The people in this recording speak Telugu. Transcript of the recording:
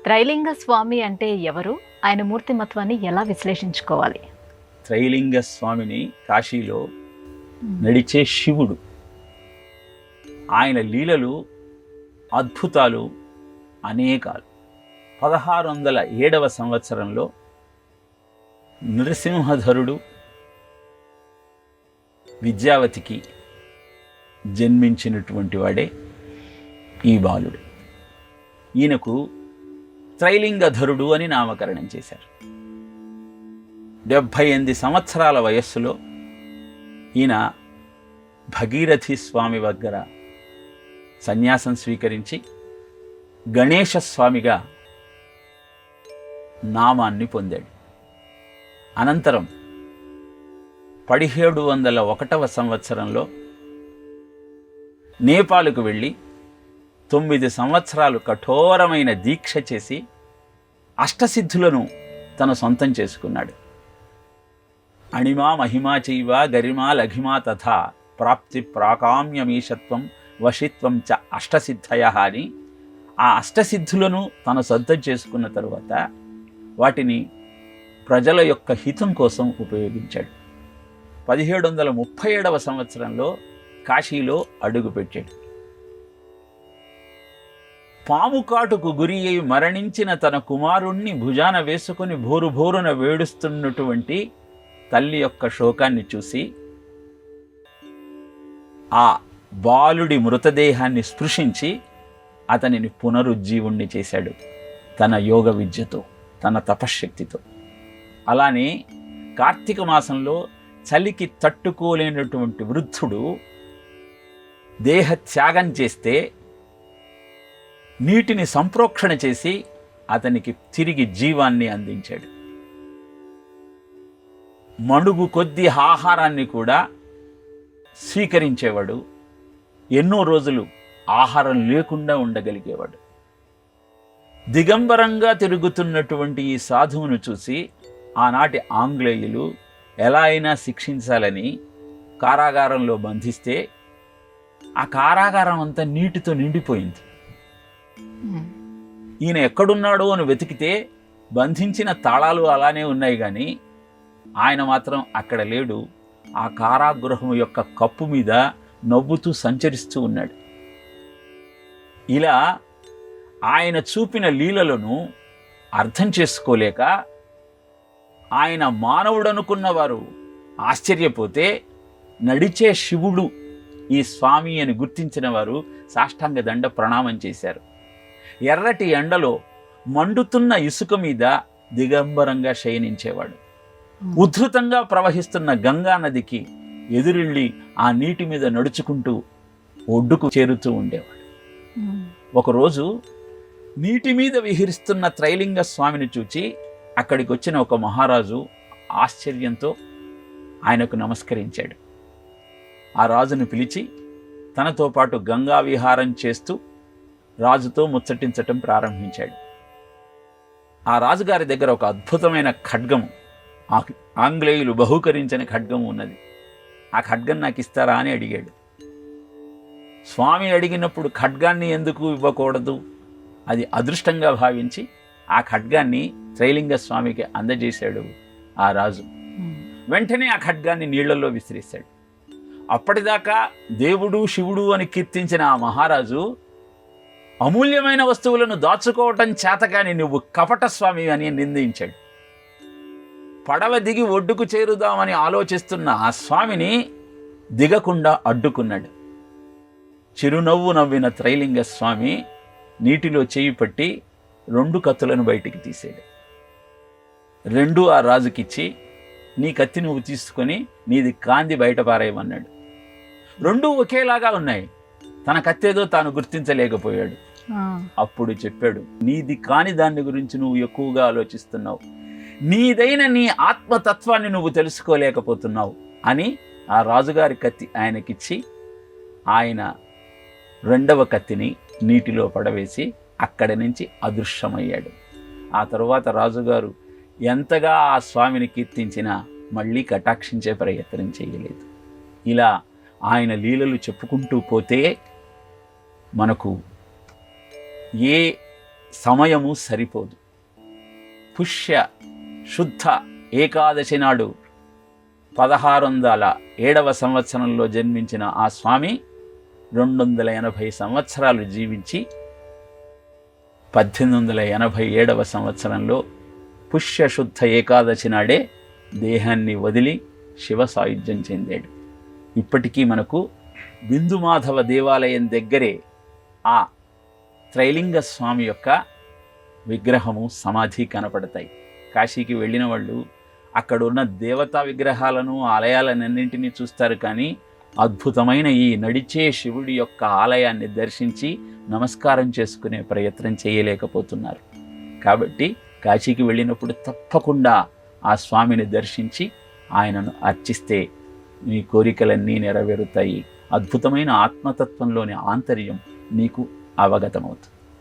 త్రైలింగ స్వామి అంటే ఎవరు? ఆయన మూర్తిమత్వాన్ని ఎలా విశ్లేషించుకోవాలి? త్రైలింగ స్వామిని కాశీలో నడిచే శివుడు. ఆయన లీలలు అద్భుతాలు అనేకాలు. 1607వ సంవత్సరంలో నృసింహధరుడు విద్యావతికి జన్మించినటువంటి వాడే ఈ బాలుడు. ఈయనకు త్రైలింగధరుడు అని నామకరణం చేశారు. 78 సంవత్సరాల వయస్సులో ఈయన భగీరథి స్వామి దగ్గర సన్యాసం స్వీకరించి గణేశ స్వామిగా నామాన్ని పొందాడు. అనంతరం 1701వ సంవత్సరంలో నేపాల్కు వెళ్ళి 9 సంవత్సరాలు కఠోరమైన దీక్ష చేసి అష్టసిద్ధులను తన సొంతం చేసుకున్నాడు. అణిమా మహిమా చైవ గరిమా లఘిమా తథా ప్రాప్తి ప్రాకామ్యమీశత్వం వశిత్వం చ అష్టసిద్ధయ అని ఆ అష్టసిద్ధులను తన సొంతం చేసుకున్న తరువాత వాటిని ప్రజల యొక్క హితం కోసం ఉపయోగించాడు. 1737వ సంవత్సరంలో కాశీలో అడుగుపెట్టాడు. పాము కాటుకు గురి అయి మరణించిన తన కుమారుణ్ణి భుజాన వేసుకుని భోరున వేడుస్తున్నటువంటి తల్లి యొక్క శోకాన్ని చూసి ఆ బాలుడి మృతదేహాన్ని స్పృశించి అతనిని పునరుజ్జీవుణ్ణి చేశాడు తన యోగ విద్యతో, తన తపశ్శక్తితో. అలానే కార్తీక మాసంలో చలికి తట్టుకోలేనటువంటి వృద్ధుడు దేహ త్యాగం చేస్తే నీటిని సంప్రోక్షణ చేసి అతనికి తిరిగి జీవాన్ని అందించాడు. మణుగు కొద్ది ఆహారాన్ని కూడా స్వీకరించేవాడు. ఎన్నో రోజులు ఆహారం లేకుండా ఉండగలిగేవాడు. దిగంబరంగా తిరుగుతున్నటువంటి ఈ సాధువును చూసి ఆనాటి ఆంగ్లేయులు ఎలా అయినా శిక్షించాలని కారాగారంలో బంధిస్తే ఆ కారాగారం అంతా నీటితో నిండిపోయింది. ఈయన ఎక్కడున్నాడో అని వెతికితే బంధించిన తాళాలు అలానే ఉన్నాయి, కానీ ఆయన మాత్రం అక్కడ లేడు. ఆ కారాగృహం యొక్క కప్పు మీద నవ్వుతూ సంచరిస్తూ ఉన్నాడు. ఇలా ఆయన చూపిన లీలలను అర్థం చేసుకోలేక ఆయన మానవుడనుకున్న వారు ఆశ్చర్యపోతే నడిచే శివుడు ఈ స్వామి అని గుర్తించిన వారు సాష్టాంగ దండ ప్రణామం చేశారు. ఎర్రటి ఎండలో మండుతున్న ఇసుక మీద దిగంబరంగా శయనించేవాడు. ఉద్ధృతంగా ప్రవహిస్తున్న గంగా నదికి ఎదురెళ్ళి ఆ నీటి మీద నడుచుకుంటూ ఒడ్డుకు చేరుతూ ఉండేవాడు. ఒకరోజు నీటి మీద విహరిస్తున్న త్రైలింగ స్వామిని చూచి అక్కడికి వచ్చిన ఒక మహారాజు ఆశ్చర్యంతో ఆయనకు నమస్కరించాడు. ఆ రాజును పిలిచి తనతో పాటు గంగా విహారం చేస్తూ రాజుతో ముచ్చటించటం ప్రారంభించాడు. ఆ రాజుగారి దగ్గర ఒక అద్భుతమైన ఖడ్గము, ఆంగ్లేయులు బహూకరించిన ఖడ్గం ఉన్నది. ఆ ఖడ్గం నాకు ఇస్తారా అని అడిగాడు. స్వామి అడిగినప్పుడు ఖడ్గాన్ని ఎందుకు ఇవ్వకూడదు? అది అదృష్టంగా భావించి ఆ ఖడ్గాన్ని త్రైలింగ స్వామికి అందజేశాడు ఆ రాజు. వెంటనే ఆ ఖడ్గాన్ని నీళ్లలో విసిరేశాడు. అప్పటిదాకా దేవుడు శివుడు అని కీర్తించిన ఆ మహారాజు అమూల్యమైన వస్తువులను దాచుకోవటం చేతకాని నువ్వు కపట స్వామి అని నిందించాడు. పడవ దిగి ఒడ్డుకు చేరుదామని ఆలోచిస్తున్న ఆ స్వామిని దిగకుండా అడ్డుకున్నాడు. చిరునవ్వు నవ్విన త్రైలింగ స్వామి నీటిలో చేయి పట్టి 2 కత్తులను బయటికి తీసాడు. 2 ఆ రాజుకిచ్చి నీ కత్తి నువ్వు తీసుకొని నీది కాంది బయట పారేయమన్నాడు. 2 ఒకేలాగా ఉన్నాయి. తన కత్తేదో తాను గుర్తించలేకపోయాడు. అప్పుడు చెప్పాడు, నీది కాని దాన్ని గురించి నువ్వు ఎక్కువగా ఆలోచిస్తున్నావు, నీదైన నీ ఆత్మతత్వాన్ని నువ్వు తెలుసుకోలేకపోతున్నావు అని ఆ రాజుగారి కత్తి ఆయనకిచ్చి ఆయన 2వ కత్తిని నీటిలో పడవేసి అక్కడి నుంచి అదృశ్యమయ్యాడు. ఆ తరువాత రాజుగారు ఎంతగా ఆ స్వామిని కీర్తించినా మళ్ళీ కటాక్షించే ప్రయత్నం చేయలేదు. ఇలా ఆయన లీలలు చెప్పుకుంటూ పోతే మనకు ఏ సమయము సరిపోదు. పుష్య శుద్ధ ఏకాదశి నాడు 1607వ సంవత్సరంలో జన్మించిన ఆ స్వామి 280 సంవత్సరాలు జీవించి 1887వ సంవత్సరంలో పుష్యశుద్ధ ఏకాదశి నాడే దేహాన్ని వదిలి శివ సాయుధ్యం చెందాడు. ఇప్పటికీ మనకు బిందుమాధవ దేవాలయం దగ్గరే ఆ త్రైలింగ స్వామి యొక్క విగ్రహము, సమాధి కనపడతాయి. కాశీకి వెళ్ళిన వాళ్ళు అక్కడ ఉన్న దేవతా విగ్రహాలను, ఆలయాలన్నింటినీ చూస్తారు, కానీ అద్భుతమైన ఈ నడిచే శివుడి యొక్క ఆలయాన్ని దర్శించి నమస్కారం చేసుకునే ప్రయత్నం చేయలేకపోతున్నారు. కాబట్టి కాశీకి వెళ్ళినప్పుడు తప్పకుండా ఆ స్వామిని దర్శించి ఆయనను అర్చిస్తే మీ కోరికలన్నీ నెరవేరుతాయి. అద్భుతమైన ఆత్మతత్వంలోని ఆంతర్యం నీకు అవగతమవుతుంది.